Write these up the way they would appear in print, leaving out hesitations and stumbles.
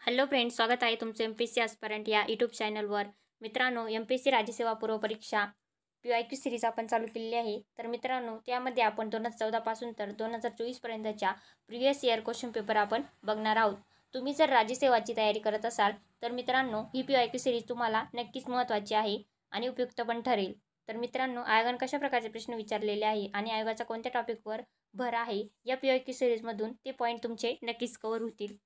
Hello friends, स्वागत आहे तुमचं MPSC ॲस्पिरंट या यूट्यूब चॅनलवर. मित्रांनो, MPSC राज्यसेवा पूर्व परीक्षा PYQ सिरीज आपण चालू केलेली आहे. तर मित्रांनो, त्यामध्ये आपण 2014 पासून तर 2024 पर्यंतच्या प्रिव्हियस इयर क्वेश्चन पेपर आपण बघणार आहोत. तुम्ही जर राज्यसेवाची तयारी करत असाल तर मित्रांनो, ही PYQ सिरीज तुम्हाला नक्कीच महत्त्वाची आहे आणि उपयुक्त पण ठरेल. तर मित्रांनो, आयोगाने कशा प्रकारचे प्रश्न विचारलेले आहे आणि आयोगाचा कोणत्या टॉपिकवर भर आहे, या PYQ सिरीजमधून ते पॉईंट तुमचे नक्कीच कव्हर होतील.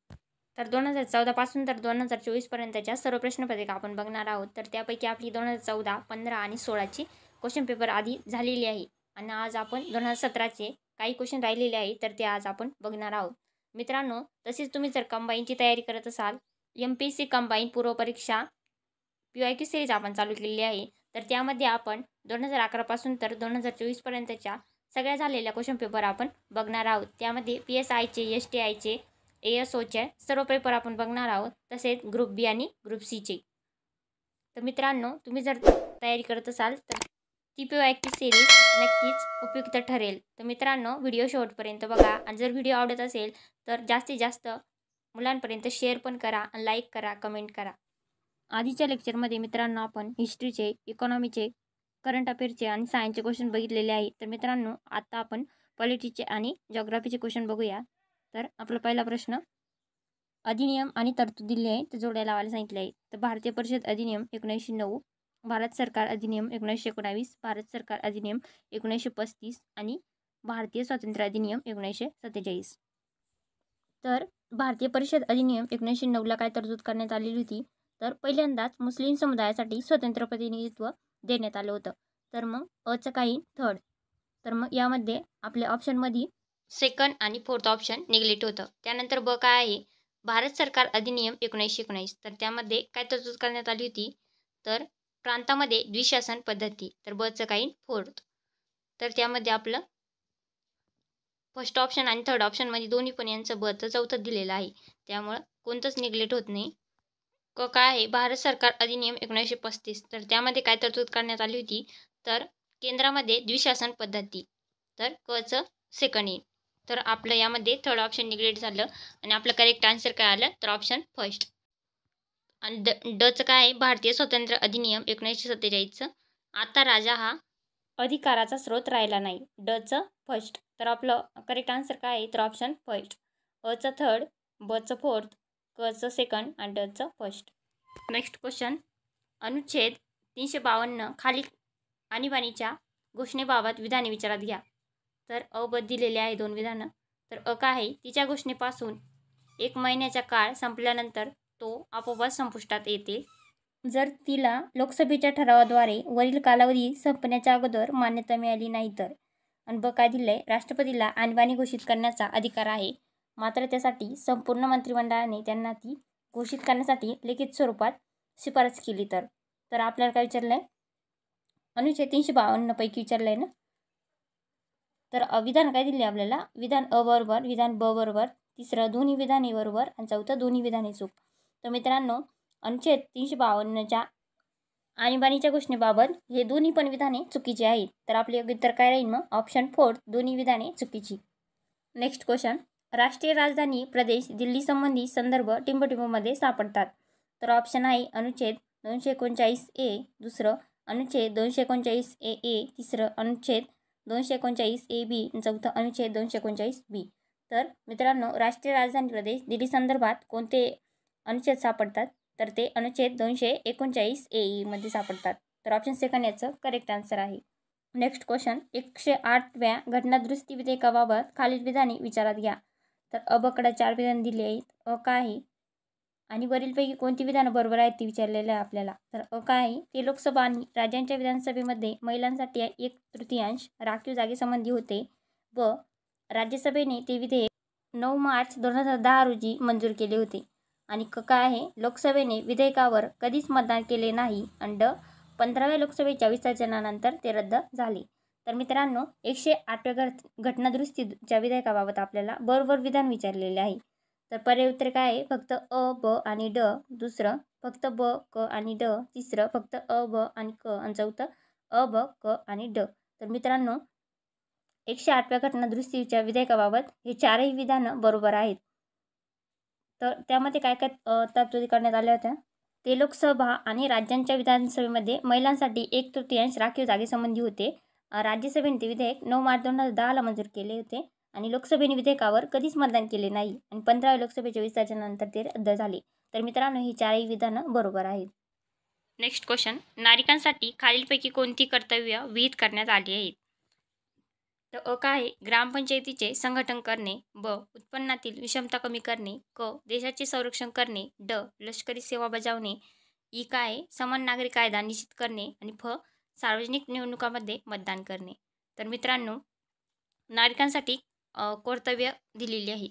तर 2014 पासून तर 2024 पर्यंतच्या सर्व प्रश्नपत्रिका आपण बघणार आहोत. तर त्यापैकी आपली 2014, 15 आणि 16ची क्वेश्चन पेपर आधी झालेली आहे आणि आज आपण 2017चे काही क्वेश्चन राहिलेले आहे, तर ते आज आपण बघणार आहोत. मित्रांनो, तसेच तुम्ही जर कंबाईनची तयारी करत असाल, MPSC कंबाईन पूर्व परीक्षा PYQ सिरीज आपण चालू केलेली आहे. तर त्यामध्ये आपण 2011 पासून तर 2024 पर्यंतच्या सगळ्या झालेल्या क्वेश्चन पेपर आपण बघणार आहोत. त्यामध्ये PSIचे, STIचे, ASOचे सर्व पेपर आपण बघणार आहोत. तसेच ग्रुप बी आणि ग्रुप सीचे. तर मित्रांनो, तुम्ही जर तयारी करत असाल तर ती PYQ सिरीज नक्कीच उपयुक्त ठरेल. तर मित्रांनो, व्हिडिओ शेवटपर्यंत बघा आणि जर व्हिडिओ आवडत असेल तर जास्तीत जास्त मुलांपर्यंत शेअर पण करा, लाईक करा, कमेंट करा. आधीच्या लेक्चरमध्ये मित्रांनो आपण हिस्ट्रीचे, इकॉनॉमीचे, करंट अफेअरचे आणि सायन्सचे क्वेश्चन बघितलेले आहे. तर मित्रांनो, आता आपण पॉलिटीचे आणि जॉग्राफीचे क्वेश्चन बघूया. तर आपला पहिला प्रश्न, अधिनियम आणि तरतूद दिले आहे ते जोड्या लावायला सांगितले आहे. तर भारतीय परिषद अधिनियम 1909, भारत सरकार अधिनियम 1919, भारत सरकार अधिनियम 1935 आणि भारतीय स्वातंत्र्य अधिनियम 1947. तर भारतीय परिषद अधिनियम 1909ला काय तरतूद करण्यात आलेली होती, तर पहिल्यांदाच मुस्लिम समुदायासाठी स्वतंत्र प्रतिनिधित्व देण्यात आलं होतं. तर मग अचं काही थर्ड. तर मग यामध्ये आपल्या ऑप्शनमध्ये सेकंड आणि फोर्थ ऑप्शन निगलेक्ट होतं. त्यानंतर ब काय आहे, भारत सरकार अधिनियम 1919. तर त्यामध्ये काय तरतूद करण्यात आली होती, तर प्रांतामध्ये द्विशासन पद्धती. तर बचं काही फोर्थ. तर त्यामध्ये आपलं फर्स्ट ऑप्शन आणि थर्ड ऑप्शनमध्ये दोन्ही पण यांचं बचं चौथं दिलेलं आहे. त्यामुळं कोणतंच निगलेक्ट होत नाही. क काय आहे, भारत सरकार अधिनियम 1935. तर त्यामध्ये काय तरतूद करण्यात आली होती, तर केंद्रामध्ये द्विशासन पद्धती. तर कचं सेकंड येईल. तर आपलं यामध्ये थर्ड ऑप्शन निगलेक्ट झालं आणि आपलं करेक्ट आन्सर काय आलं, तर ऑप्शन फर्स्ट. आणि डचं काय आहे, भारतीय स्वातंत्र्य अधिनियम 1947. आता राजा हा अधिकाराचा स्रोत राहिला नाही. डचं फर्स्ट. तर आपलं करेक्ट आन्सर काय आहे, तर ऑप्शन फर्स्ट. अचं थर्ड, बचं फोर्थ, कचं सेकंड आणि डचं फर्स्ट. नेक्स्ट क्वेश्चन, अनुच्छेद 352 खाली आणीबाणीच्या घोषणेबाबत विधाने विचारात घ्या. तर अ ब दिलेले आहे दोन विधानं. तर अ काय आहे, तिच्या घोषणेपासून 1 महिन्याचा काळ संपल्यानंतर तो आपोआप संपुष्टात येते जर तिला लोकसभेच्या ठरावाद्वारे वरील कालावधी संपण्याच्या अगोदर मान्यता मिळाली नाही तर. आणि ब काय दिलं आहे, राष्ट्रपतीला आणीबाणी घोषित करण्याचा अधिकार आहे, मात्र त्यासाठी संपूर्ण मंत्रिमंडळाने त्यांना ती घोषित करण्यासाठी लिखित स्वरूपात शिफारस केली तर. तर आपल्याला काय विचारलं आहे, अनुच्छेद 352 पैकी विचारलं आहे ना. तर विधान काय दिले आपल्याला, विधान अ बरोबर, विधान ब बरोबर, तिसरं दोन्ही विधाने बरोबर आणि चौथं दोन्ही विधाने चूक. तर मित्रांनो, अनुच्छेद 352च्या आणीबाणीच्या घोषणेबाबत हे दोन्ही पण विधाने चुकीची आहेत. तर आपले योग्य उत्तर काय राहील, मग ऑप्शन फोर्थ, दोन्ही विधाने चुकीची. नेक्स्ट क्वेश्चन, राष्ट्रीय राजधानी प्रदेश दिल्ली संबंधी संदर्भ टिंबटिंबमध्ये सापडतात. तर ऑप्शन आहे अनुच्छेद 239A, दुसरं अनुच्छेद 239AA, तिसरं अनुच्छेद 239AB, चौथं अनुच्छेद 239B. तर मित्रांनो, राष्ट्रीय राजधानी प्रदेश दिल्ली संदर्भात कोणते अनुच्छेद सापडतात, तर ते अनुच्छेद 239AE मध्ये सापडतात. तर ऑप्शन सेकंड याचं करेक्ट आन्सर आहे. नेक्स्ट क्वेश्चन, 108व्या घटनादुरुस्ती विधेयकाबाबत खालील विधाने विचारात घ्या. तर अ बकडा 4 विधान दिले आहेत. अ काय आहे आणि वरीलपैकी कोणती विधानं बरोबर आहेत ती विचारलेलं आहे आपल्याला. तर अ काय आहे, ते लोकसभा आणि राज्यांच्या विधानसभेमध्ये महिलांसाठी 1/3 राखीव जागेसंबंधी होते व राज्यसभेने ते विधेयक 9 मार्च 2010 रोजी मंजूर केले होते. आणि क काय आहे, लोकसभेने विधेयकावर कधीच मतदान केले नाही आणि ड 15व्या लोकसभेच्या विसर्जनानंतर ते रद्द झाले. तर मित्रांनो, 108व्या घटनादुरुस्तीच्या विधेयकाबाबत आपल्याला बरोबर विधान विचारलेले आहे. तर पर्याय उत्तर काय आहे, फक्त अ, ब आणि ड, दुसरं फक्त ब, क आणि ड, तिसरं फक्त अ, ब आणि क आणि चौथं अ, ब, क आणि ड. तर मित्रांनो, 108व्या घटनादुरुस्तीच्या विधेयकाबाबत हे चारही विधानं बरोबर आहेत. तर त्यामध्ये काय काय तरतुदी करण्यात आल्या होत्या. ते लोकसभा आणि राज्यांच्या विधानसभेमध्ये महिलांसाठी 1/3 राखीव जागेसंबंधी होते. राज्यसभेने ते विधेयक 9 मार्च 2010ला मंजूर केले होते आणि लोकसभेने विधेयकावर कधीच मतदान केले नाही आणि 15व्या लोकसभेच्या विसर्जनानंतर ते रद्द झाले. तर मित्रांनो, ही चारही विधानं बरोबर आहेत. नेक्स्ट क्वेश्चन, नागरिकांसाठी खालीलपैकी कोणती कर्तव्य विहित करण्यात आली आहेत? तर काय आहे, ग्रामपंचायतीचे संघटन करणे, ब उत्पन्नातील विषमता कमी करणे, क देशाचे संरक्षण करणे, ड लष्करी सेवा बजावणे, ई काय आहे, समान नागरी कायदा निश्चित करणे आणि फ सार्वजनिक निवडणुकांमध्ये मतदान करणे. तर मित्रांनो, नागरिकांसाठी कर्तव्य दिलेली आहे.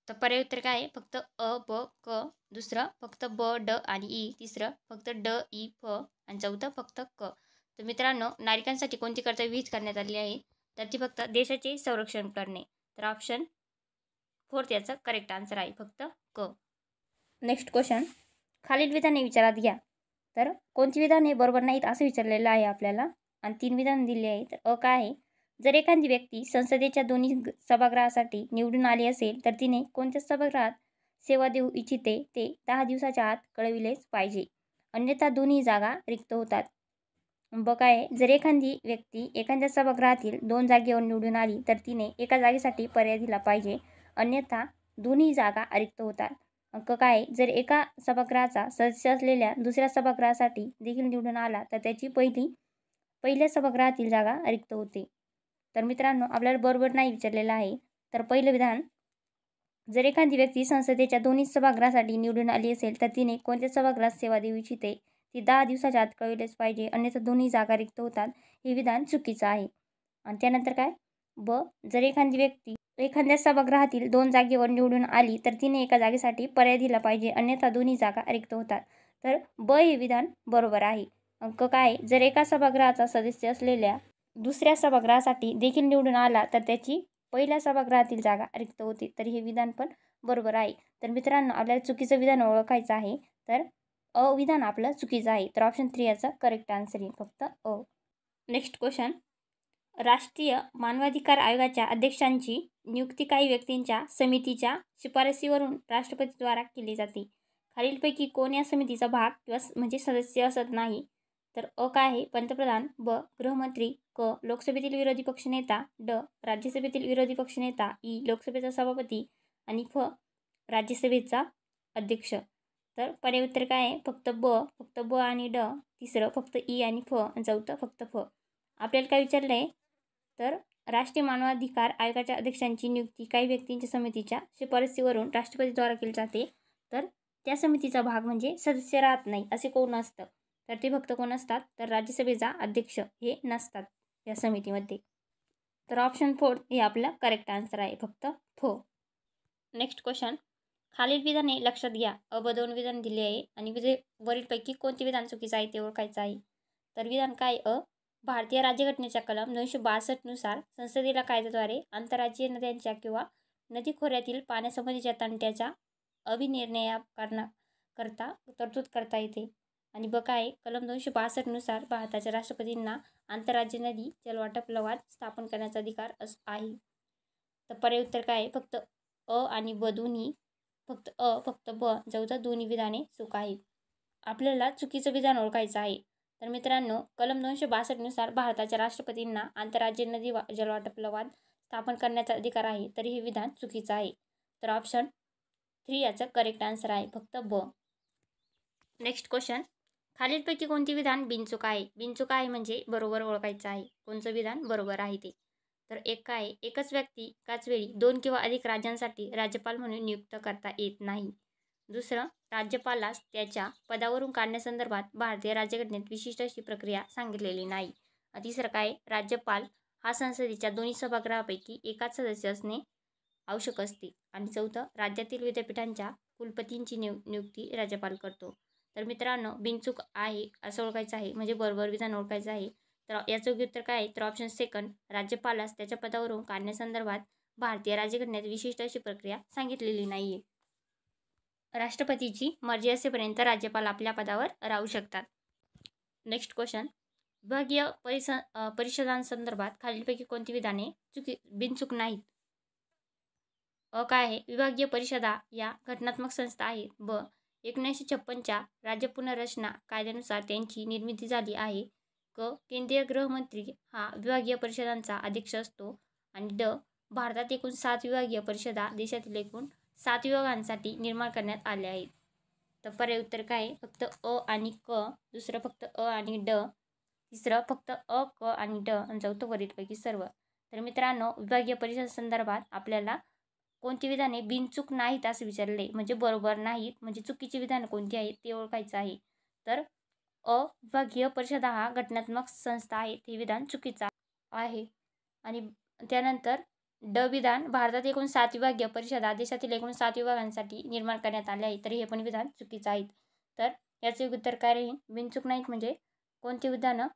तर पर्याय उत्तर काय आहे, फक्त अ, ब, क, दुसरं फक्त ब, ड आणि ई, तिसरं फक्त ड, ई, फ आणि चौथं फक्त क. तर मित्रांनो, नागरिकांसाठी कोणती कर्तव्य विहित करण्यात आली आहे? तर ती फक्त देशाचे संरक्षण करणे. तर ऑप्शन 4 याचा करेक्ट आन्सर आहे, फक्त क. नेक्स्ट क्वेश्चन, खालील विधाने विचारात घ्या. तर कोणती विधाने बरोबर नाहीत असं विचारलेलं आहे आपल्याला आणि 3 विधान दिली आहेत. तर अ काय आहे, जर एखादी व्यक्ती संसदेच्या दोन्ही सभागृहासाठी निवडून आली असेल तर तिने कोणत्या सभागृहात सेवा देऊ इच्छिते ते 10 दिवसाच्या आत कळविलेच पाहिजे, अन्यथा दोन्ही जागा रिक्त होतात. ब काय आहे, जर एखादी व्यक्ती एखाद्या सभागृहातील 2 जागेवर निवडून आली तर तिने एका जागेसाठी पर्याय दिला पाहिजे, अन्यथा दोन्ही जागा रिक्त होतात. क काय आहे, जर एका सभागृहाचा सदस्य असलेल्या दुसऱ्या सभागृहासाठी देखील निवडून आला तर त्याची पहिल्या सभागृहातील जागा रिक्त होते. तर मित्रांनो, आपल्याला बरोबर नाही विचारलेलं आहे. तर पहिलं विधान, जर एखादी व्यक्ती संसदेच्या दोन्ही सभागृहासाठी निवडून आली असेल तर तिने कोणत्या सभागृहात सेवा देऊ इच्छिते ती 10 दिवसाच्या आत कळविलेच पाहिजे, अन्यथा दोन्ही जागा रिक्त होतात. हे विधान चुकीचं आहे. आणि त्यानंतर काय, ब जर एखादी व्यक्ती एखाद्या सभागृहातील 2 जागेवर निवडून आली तर तिने एका जागेसाठी पर्याय दिला पाहिजे, अन्यथा दोन्ही जागा रिक्त होतात. तर ब हे विधान बरोबर आहे. अंक काय, जर एका सभागृहाचा सदस्य असलेल्या दुसऱ्या सभागृहासाठी देखील निवडून आला तर त्याची पहिल्या सभागृहातील जागा रिक्त होते. तर हे विधान पण बरोबर आहे. तर मित्रांनो, आपल्याला चुकीचं विधान ओळखायचं आहे. तर अ विधान आपलं चुकीचं आहे. तर ऑप्शन 3 याचा करेक्ट आन्सर येईल, फक्त अ. नेक्स्ट क्वेश्चन, राष्ट्रीय मानवाधिकार आयोगाच्या अध्यक्षांची नियुक्ती काही व्यक्तींच्या समितीच्या शिफारसीवरून राष्ट्रपतीद्वारा केली जाते. खालीलपैकी कोण या समितीचा भाग किंवा म्हणजे सदस्य असत नाही? तर अ काय आहे, पंतप्रधान, ब गृहमंत्री, क लोकसभेतील विरोधी पक्षनेता, ड राज्यसभेतील विरोधी पक्षनेता, ई लोकसभेचा सभापती आणि फ राज्यसभेचा अध्यक्ष. तर पर्याय उत्तर काय आहे, फक्त ब आणि ड, तिसरं फक्त ई आणि फ आणि चौथं फक्त फ. आपल्याला काय विचारलं आहे, तर राष्ट्रीय मानवाधिकार आयोगाच्या अध्यक्षांची नियुक्ती काही व्यक्तींच्या समितीच्या शिफारसीवरून राष्ट्रपतीद्वारा केली जाते. तर त्या समितीचा भाग म्हणजे सदस्य राहत नाही असे कोण असतं? तर ते फक्त कोण असतात, तर राज्यसभेचा अध्यक्ष हे नसतात या समितीमध्ये. तर ऑप्शन 4 हे आपला करेक्ट आन्सर आहे, फक्त फ. नेक्स्ट क्वेश्चन, खालील विधाने लक्षात घ्या. अ ब 2 विधान दिले आहे आणि वरीलपैकी कोणते विधान चुकीचं आहे ते ओळखायचं आहे. तर विधान काय, अ भारतीय राज्यघटनेच्या कलम 262 नुसार संसदेला कायद्याद्वारे आंतरराज्यीय नद्यांच्या किंवा नदी खोऱ्यातील पाण्यासंबंधीच्या तंट्याच्या करता तरतूद करता येते. आणि ब काय, कलम 262 नुसार भारताच्या राष्ट्रपतींना आंतरराज्य नदी जलवाटप लवाद स्थापन करण्याचा अधिकार आहे. तर पर्याय उत्तर काय आहे, फक्त अ आणि ब दोन्ही, फक्त ब चौथं दोन्ही विधाने चूक आहेत. आपल्याला चुकीचं विधान ओळखायचं आहे. तर मित्रांनो, कलम 262 नुसार भारताच्या राष्ट्रपतींना आंतरराज्य नदी जलवाटप लवाद स्थापन करण्याचा अधिकार आहे. तर हे विधान चुकीचं आहे. तर ऑप्शन 3 याचं करेक्ट आन्सर आहे, फक्त ब. नेक्स्ट क्वेश्चन, खालीलपैकी कोणती विधान बिनचूक आहे? बिनचूक आहे म्हणजे बरोबर ओळखायचं आहे, कोणचं विधान बरोबर आहे ते. तर एक काय, एकच व्यक्ती एकाच वेळी 2 किंवा अधिक राज्यांसाठी राज्यपाल म्हणून नियुक्त करता येत नाही. दुसरं, राज्यपालास त्याच्या पदावरून काढण्यासंदर्भात भारतीय राज्यघटनेत विशिष्ट अशी प्रक्रिया सांगितलेली नाही. तिसरं काय, राज्यपाल हा संसदेच्या दोन्ही सभागृहापैकी एकाच सदस्य असणे आवश्यक असते. आणि चौथं, राज्यातील विद्यापीठांच्या कुलपतींची नियुक्ती राज्यपाल करतो. तर मित्रांनो, बिनचूक आहे असं ओळखायचं आहे, म्हणजे बरोबर विधान ओळखायचं आहे. तर याचं योग्य उत्तर काय आहे, तर ऑप्शन सेकंड, राज्यपालास त्याच्या पदावरून काढण्यासंदर्भात भारतीय राज्यघटनेत विशिष्ट अशी प्रक्रिया सांगितलेली नाही आहे. राष्ट्रपतीची मर्जी असेपर्यंत राज्यपाल आपल्या पदावर राहू शकतात. नेक्स्ट क्वेश्चन, विभागीय परिषदांसंदर्भात खालीलपैकी कोणती विधाने बिनचूक नाहीत? काय आहे, विभागीय परिषदा या घटनात्मक संस्था आहेत. 1956च्या राज्य पुनर्रचना कायद्यानुसार त्यांची निर्मिती झाली आहे. केंद्रीय गृहमंत्री हा विभागीय परिषदांचा अध्यक्ष असतो. आणि भारतात एकूण 7 विभागीय परिषदा देशातील एकूण 7 विभागांसाठी निर्माण करण्यात आल्या आहेत. तर पर्याय उत्तर काय आहे, फक्त अ आणि क, दुसरं फक्त अ आणि ड, तिसरं फक्त अ, क आणि ड, आणि चौथं वरीलपैकी सर्व. तर मित्रांनो, विभागीय परिषद संदर्भात आपल्याला कोणती विधाने बिनचूक नाहीत असं विचारले, म्हणजे बरोबर नाहीत, म्हणजे चुकीची विधानं कोणती आहेत ते ओळखायचं आहे. तर विभागीय परिषद हा घटनात्मक संस्था आहे, हे विधान चुकीचं आहे. आणि त्यानंतर विधान, भारतात एकूण 7 विभागीय परिषदा देशातील एकूण 7 विभागांसाठी निर्माण करण्यात आले आहे, तर हे पण विधान चुकीचं आहे. तर याचे उत्तर काय राहील, बिनचूक नाहीत म्हणजे कोणती विधानं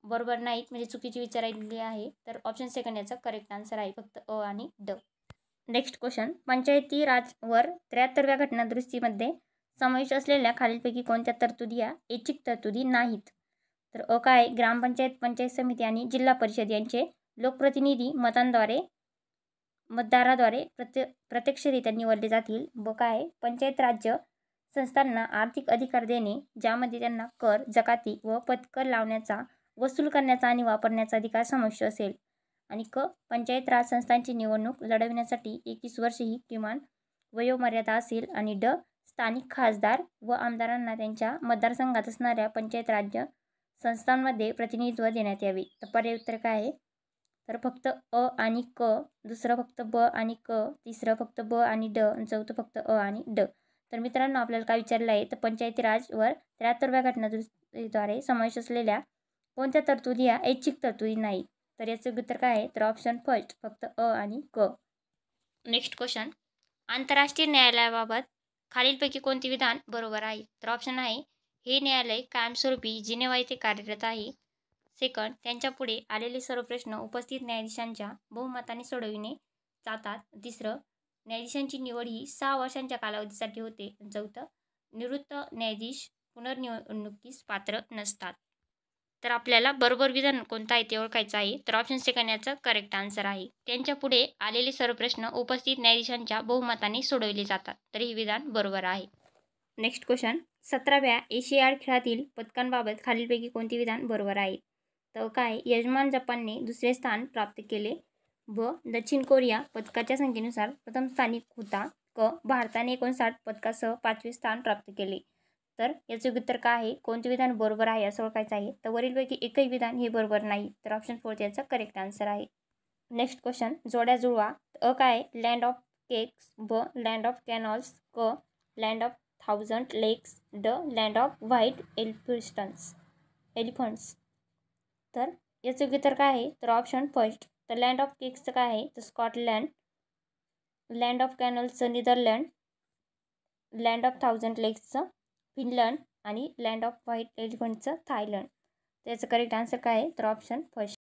बरोबर नाहीत म्हणजे चुकीची विचारलेली आहे. तर ऑप्शन सेकंड याचा करेक्ट आन्सर आहे, फक्त अ आणि ड. नेक्स्ट क्वेश्चन, पंचायती राजवर 73व्या घटनादुरुस्तीमध्ये समावेश असलेल्या खालीलपैकी कोणत्या तरतुदी या ऐच्छिक तरतुदी नाहीत? तर काय, ग्रामपंचायत, पंचायत समिती आणि जिल्हा परिषद यांचे लोकप्रतिनिधी मतदाराद्वारे प्रत्यक्षरित्या निवडले जातील. काय, पंचायत राज्य संस्थांना आर्थिक अधिकार देणे, ज्यामध्ये त्यांना कर, जकाती व पथकर लावण्याचा, वसूल करण्याचा आणि वापरण्याचा अधिकार समाविष्ट असेल. आणि पंचायत राज संस्थांची निवडणूक लढविण्यासाठी 21 वर्षे ही किमान वयोमर्यादा असेल. आणि स्थानिक खासदार व आमदारांना त्यांच्या मतदारसंघात असणाऱ्या पंचायत राज्य संस्थांमध्ये प्रतिनिधित्व देण्यात यावे. तर पर्याय उत्तर काय आहे, तर फक्त अ आणि क, दुसरं फक्त ब आणि क, तिसरं फक्त ब आणि ड, आणि चौथं फक्त अ आणि ड. तर मित्रांनो, आपल्याला काय विचारलं आहे, तर पंचायती राजवर 73व्या घटनादुरुस्तीद्वारे समावेश असलेल्या कोणत्या तरतुदी या ऐच्छिक तरतुदी नाही? तर याचं उत्तर काय आहे, तर ऑप्शन फर्स्ट, फक्त अ आणि क. नेक्स्ट क्वेश्चन, आंतरराष्ट्रीय न्यायालयाबाबत खालीलपैकी कोणते विधान बरोबर आहे? तर ऑप्शन आहे, हे न्यायालय कायमस्वरूपी जिनेवा येथे कार्यरत आहे. सेकंड, त्यांच्यापुढे आलेले सर्व प्रश्न उपस्थित न्यायाधीशांच्या बहुमताने सोडविणे जातात. तिसरं, न्यायाधीशांची निवड ही 6 वर्षांच्या कालावधीसाठी होते. चौथं, निवृत्त न्यायाधीश पुनर्निवडणुकीस पात्र नसतात. तर आपल्याला बरोबर विधान कोणतं आहे ते ओळखायचं आहे. तर ऑप्शन सेकंड याचं करेक्ट आन्सर आहे. त्यांच्या पुढे आलेले सर्व प्रश्न उपस्थित न्यायाधीशांच्या बहुमताने सोडवले जातात. तर हे विधान बरोबर आहे. नेक्स्ट क्वेश्चन, 17व्या एशियाड खेळातील पदकांबाबत खालीलपैकी कोणते विधान बरोबर आहे? तर काय, यजमान जपानने 2रे स्थान प्राप्त केले. दक्षिण कोरिया पदकाच्या संख्येनुसार प्रथम स्थानिक होता. भारताने 59 पदकासह 5वे स्थान प्राप्त केले. तर याचे उत्तर काय आहे, कोणते विधान बरोबर आहे असं ओळखायचं आहे. तर वरीलपैकी एकही विधान हे बरोबर नाही. तर ऑप्शन 4 याचा करेक्ट आन्सर आहे. नेक्स्ट क्वेश्चन, जोड्या जुळवा. काय, land of cakes, land of canals, land of 1000 lakes, land of white elephants. तर याचे उत्तर काय आहे, तर ऑप्शन फर्स्ट. तर लँड ऑफ केक्सचं काय आहे, तर स्कॉटलँड, लँड ऑफ कॅनॉल्सचं नेदरलँड, लँड ऑफ 1000 लेक्सचं फिनलंड, आणि लँड ऑफ व्हाईट एलिफंटचं थायलंड. त्याचं करेक्ट आन्सर काय आहे, तर ऑप्शन फर्स्ट.